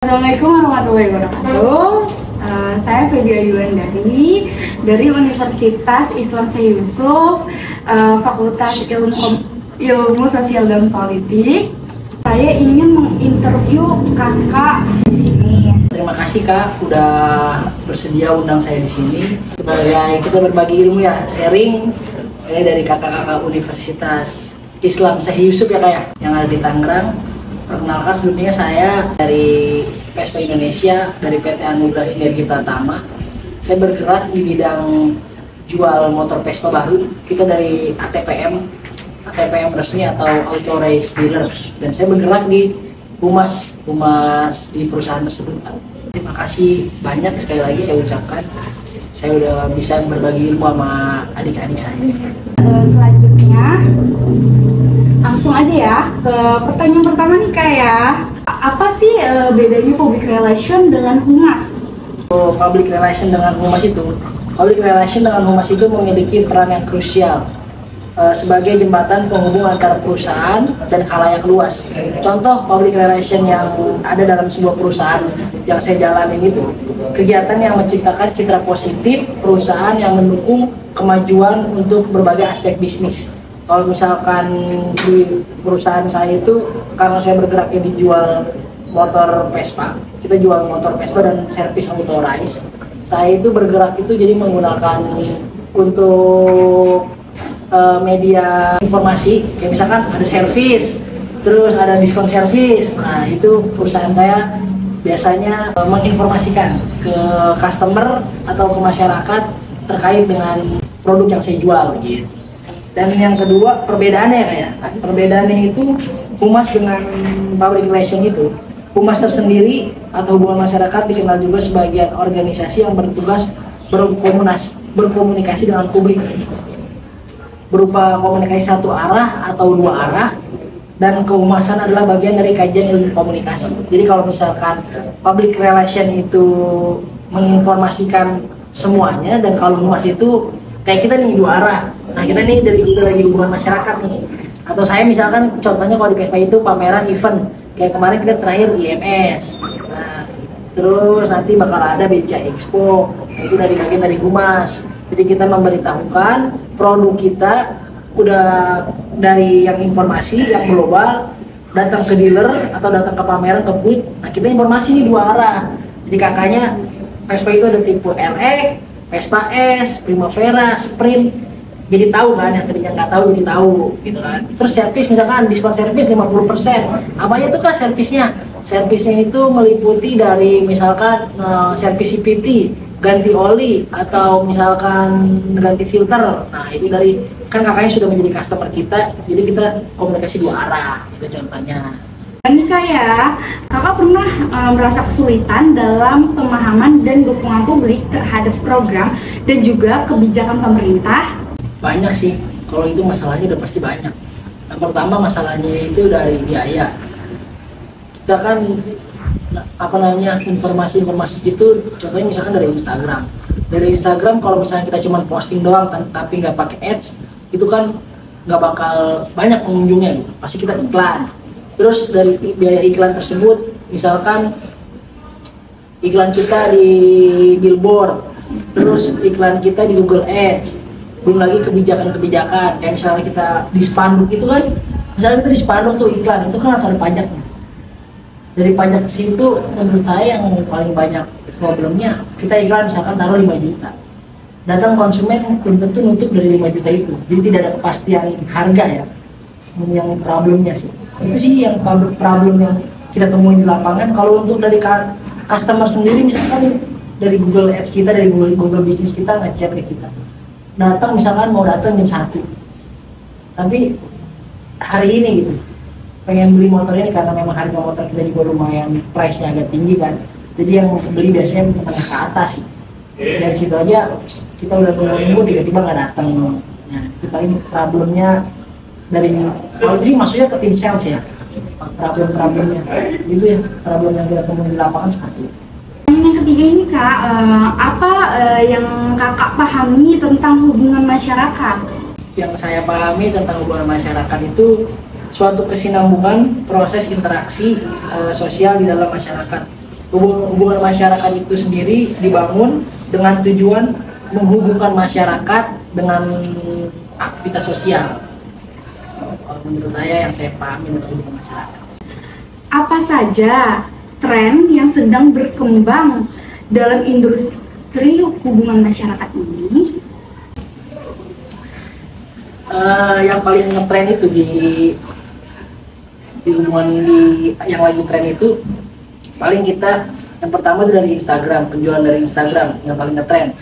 Assalamualaikum warahmatullahi wabarakatuh. Saya Febia Yulandari dari Universitas Islam Syekh Yusuf, Fakultas Ilmu Sosial dan Politik. Saya ingin menginterview kakak di sini. Terima kasih Kak, udah bersedia undang saya di sini. Sebagai kita berbagi ilmu ya, sharing dari kakak-kakak Universitas Islam Syekh Yusuf ya Kak ya, yang ada di Tangerang. Perkenalkan, sebelumnya saya dari PESPA Indonesia, dari PT Anugerah Sinergi Pratama. Saya bergerak di bidang jual motor PESPA baru. Kita dari ATPM resmi atau Auto Race Dealer. Dan saya bergerak di humas di perusahaan tersebut. Terima kasih banyak sekali lagi saya ucapkan. Saya udah bisa berbagi ilmu sama adik-adik saya. Selanjutnya langsung aja ya ke pertanyaan pertama nih Kak ya. Apa sih bedanya public relation dengan humas? Public relation dengan humas itu memiliki peran yang krusial sebagai jembatan penghubung antara perusahaan dan khalayak luas. Contoh public relation yang ada dalam sebuah perusahaan yang saya jalanin itu kegiatan yang menciptakan citra positif perusahaan yang mendukung kemajuan untuk berbagai aspek bisnis. Kalau misalkan di perusahaan saya itu, karena saya bergeraknya dijual motor Vespa, kita jual motor Vespa dan servis Auto Race. Saya itu bergerak itu jadi menggunakan untuk media informasi, kayak misalkan ada servis, terus ada diskon servis. Nah itu perusahaan saya biasanya menginformasikan ke customer atau ke masyarakat terkait dengan produk yang saya jual gitu. Dan yang kedua perbedaannya kayak perbedaannya itu humas dengan public relation itu, humas tersendiri atau hubungan masyarakat dikenal juga sebagai organisasi yang bertugas berkomunikasi dengan publik berupa komunikasi satu arah atau dua arah, dan kehumasan adalah bagian dari kajian ilmu komunikasi. Jadi kalau misalkan public relation itu menginformasikan semuanya, dan kalau humas itu kayak kita nih dua arah. Nah kita nih dari hubungan masyarakat nih. Atau saya misalkan contohnya kalau di PESPA itu pameran event. Kayak kemarin kita terakhir IMS. Nah, terus nanti bakal ada BCA Expo. Nah, itu dari bagian dari humas. Jadi kita memberitahukan produk kita udah dari yang informasi yang global datang ke dealer atau datang ke pameran ke booth. Nah kita informasi nih dua arah. Jadi kakaknya PESPA itu ada tipe LX, Vespa S, Primavera, Sprint. Jadi tahu kan, yang tadinya nggak tahu jadi tahu gitu kan. Terus servis misalkan diskon servis 50%. Apanya itu kan servisnya? Servisnya itu meliputi dari misalkan servis CPT, ganti oli, atau misalkan ganti filter. Nah itu dari, kan kakaknya sudah menjadi customer kita, jadi kita komunikasi dua arah itu contohnya. Ini Kak ya, kakak pernah merasa kesulitan dalam pemahaman dan dukungan publik terhadap program dan juga kebijakan pemerintah? Banyak sih, kalau itu masalahnya udah pasti banyak. Yang pertama masalahnya itu dari biaya. Kita kan informasi itu contohnya misalkan dari Instagram. Dari Instagram kalau misalnya kita cuma posting doang tapi nggak pakai ads, itu kan nggak bakal banyak pengunjungnya gitu. Pasti kita iklan. Terus dari biaya iklan tersebut, misalkan iklan kita di billboard, terus iklan kita di Google Ads, belum lagi kebijakan-kebijakan kayak misalnya kita di spanduk itu kan, misalnya kita di spanduk tuh iklan itu kan harus ada pajaknya. Dari pajak situ menurut saya yang paling banyak problemnya, kita iklan misalkan taruh 5 juta, datang konsumen belum tentu nutup dari 5 juta itu, jadi tidak ada kepastian harga ya. Yang problemnya sih itu sih yang problem yang kita temuin di lapangan. Kalau untuk dari customer sendiri, misalkan dari Google Ads kita, dari Google bisnis kita ngechat ke kita, datang misalkan mau datang jam 1, tapi hari ini gitu pengen beli motor ini karena memang harga motor kita juga lumayan price-nya agak tinggi kan, jadi yang beli biasanya menengah ke atas sih. Dari situ aja kita udah tunggu tiba-tiba nggak datang. Nah kita ini problemnya dari, kalau itu sih maksudnya ke tim sales ya, problemnya itu ya, problem yang kita temuin di lapangan seperti itu. Yang ketiga ini Kak, apa yang kakak pahami tentang hubungan masyarakat? Yang saya pahami tentang hubungan masyarakat itu suatu kesinambungan proses interaksi sosial di dalam masyarakat. hubungan masyarakat itu sendiri dibangun dengan tujuan menghubungkan masyarakat dengan aktivitas sosial. Menurut saya yang saya pahami dari hubungan masyarakat. Apa saja tren yang sedang berkembang dalam industri hubungan masyarakat ini? Yang paling ngetren itu di hubungan yang lagi tren itu paling kita yang pertama itu dari Instagram, penjualan dari Instagram yang paling ngetren.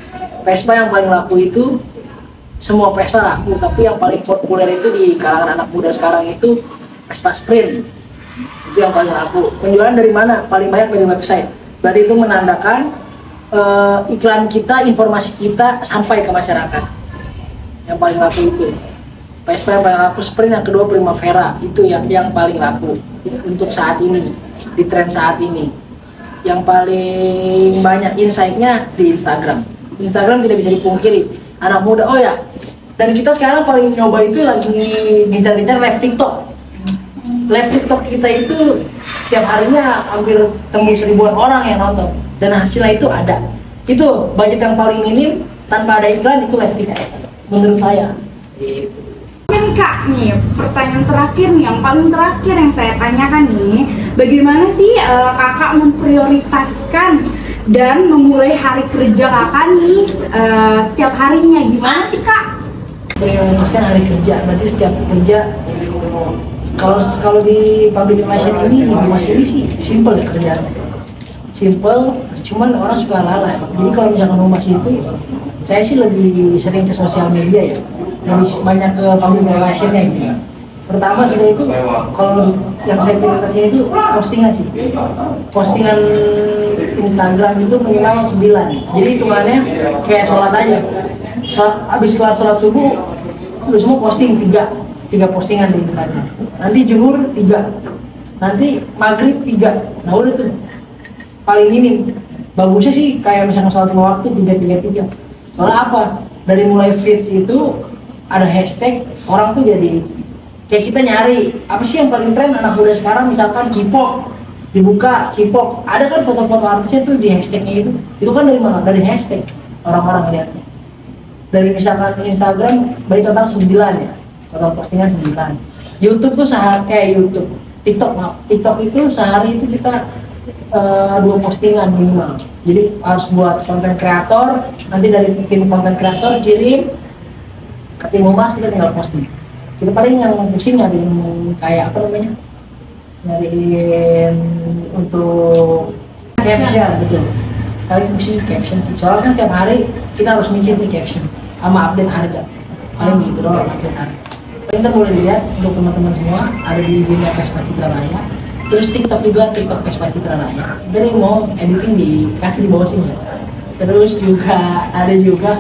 Vespa yang paling laku itu semua Vespa laku, tapi yang paling populer itu di kalangan anak muda sekarang itu Vespa Sprint. Itu yang paling laku. Penjualan dari mana? Paling banyak dari website. Berarti itu menandakan iklan kita, informasi kita sampai ke masyarakat. Yang paling laku itu Vespa yang paling laku, Sprint yang kedua Primavera, itu yang paling laku untuk saat ini, di tren saat ini. Yang paling banyak insight-nya di Instagram. Instagram tidak bisa dipungkiri, anak muda, oh ya, dan kita sekarang paling nyoba itu lagi gencar-gencar live TikTok. Live TikTok kita itu setiap harinya hampir tembus ribuan orang yang nonton, dan hasilnya itu ada. Itu budget yang paling minim tanpa ada iklan, itu live TikTok menurut saya. Kak, nih pertanyaan terakhir nih, yang paling terakhir yang saya tanyakan nih, bagaimana sih kakak memprioritaskan dan memulai hari kerja kakak nih setiap harinya, gimana sih kak? Prioritaskan hari kerja, berarti setiap kerja. Kalau di public relation ini di Mas ini sih simple ya kerjaan, simple, cuman orang suka lalai. Jadi kalau misalkan Mas itu, saya sih lebih sering ke sosial media ya, lebih banyak ke public relationnya gitu. Pertama kita itu, kalau yang saya prioritaskan itu postingan sih, postingan Instagram itu minimal 9. Jadi hitungannya kayak sholat aja, habis kelar sholat subuh udah semua posting 3 postingan di Instagram, nanti zuhur 3, nanti maghrib 3. Nah udah tuh paling minim. Bagusnya sih kayak misalnya sholat 5 waktu 3. Soalnya apa? Dari mulai feeds itu ada hashtag, orang tuh jadi kayak kita nyari apa sih yang paling tren anak muda sekarang, misalkan K-pop, dibuka K-pop, ada kan foto-foto artisnya tuh di hashtagnya itu kan dari mana? Dari hashtag orang-orang lihatnya. Dari misalkan Instagram baik total 9 ya, total postingan 9. YouTube tuh TikTok itu sehari itu kita 2 postingan minimal. Jadi harus buat konten kreator, nanti dari tim konten kreator kirim ke tim humas, kita tinggal posting. Kita paling yang pusing nyariin kayak apa namanya, nyariin untuk caption, betul. Paling pusing caption sih, soalnya kan setiap hari kita harus mikir nih caption sama update harga, paling gitu doang update harga. Paling kita boleh lihat untuk teman-teman semua ada di dunia Vespa Citra Raya, terus TikTok juga, TikTok Vespa Citra Raya. Jadi mau editing dikasih di bawah sini. Terus juga ada juga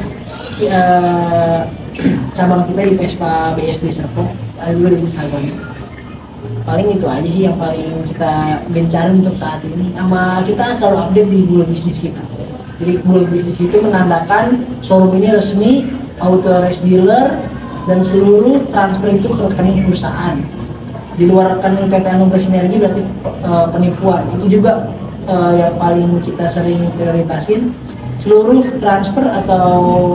cabang kita di Vespa BSD Serpong, ada juga di Instagram. Paling itu aja sih yang paling kita gencarin untuk saat ini. Sama kita selalu update di Google Bisnis kita. Jadi Google Bisnis itu menandakan showroom ini resmi, authorized dealer, dan seluruh transfer itu ke rekening perusahaan. Di luar rekening PT Anugerah Sinergi berarti penipuan. Itu juga yang paling kita sering prioritasin, seluruh transfer atau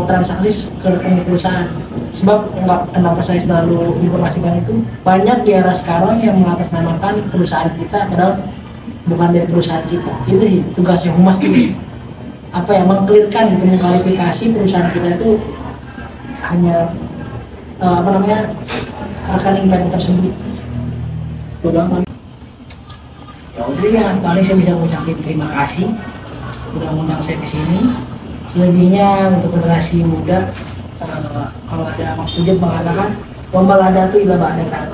transaksi ke rekening perusahaan. Sebab kenapa saya selalu informasikan itu, banyak di era sekarang yang mengatasnamakan perusahaan kita padahal bukan dari perusahaan kita. Itu sih tugasnya humas itu, apa ya, mengklirkan gitu, mengklarifikasi perusahaan kita itu hanya rekening PT tersebut. Itu doang. Ya udah ya, paling saya bisa mengucapkan terima kasih udah mengundang saya ke sini. Selebihnya untuk generasi muda, kalau ada Mas Pujat mengatakan lomba lada itu ilah ba'da.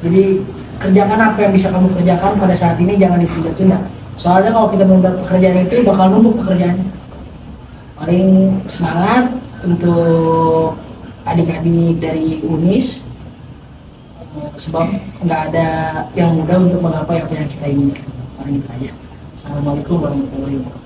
Jadi kerjakan apa yang bisa kamu kerjakan pada saat ini, jangan ditunda-tunda. Soalnya kalau kita menunda pekerjaan itu bakal numpuk pekerjaan. Paling semangat untuk adik-adik dari UNIS, sebab nggak ada yang mudah untuk menggapai apa yang kita inginkan. Paling itu aja. Assalamualaikum warahmatullahi wabarakatuh.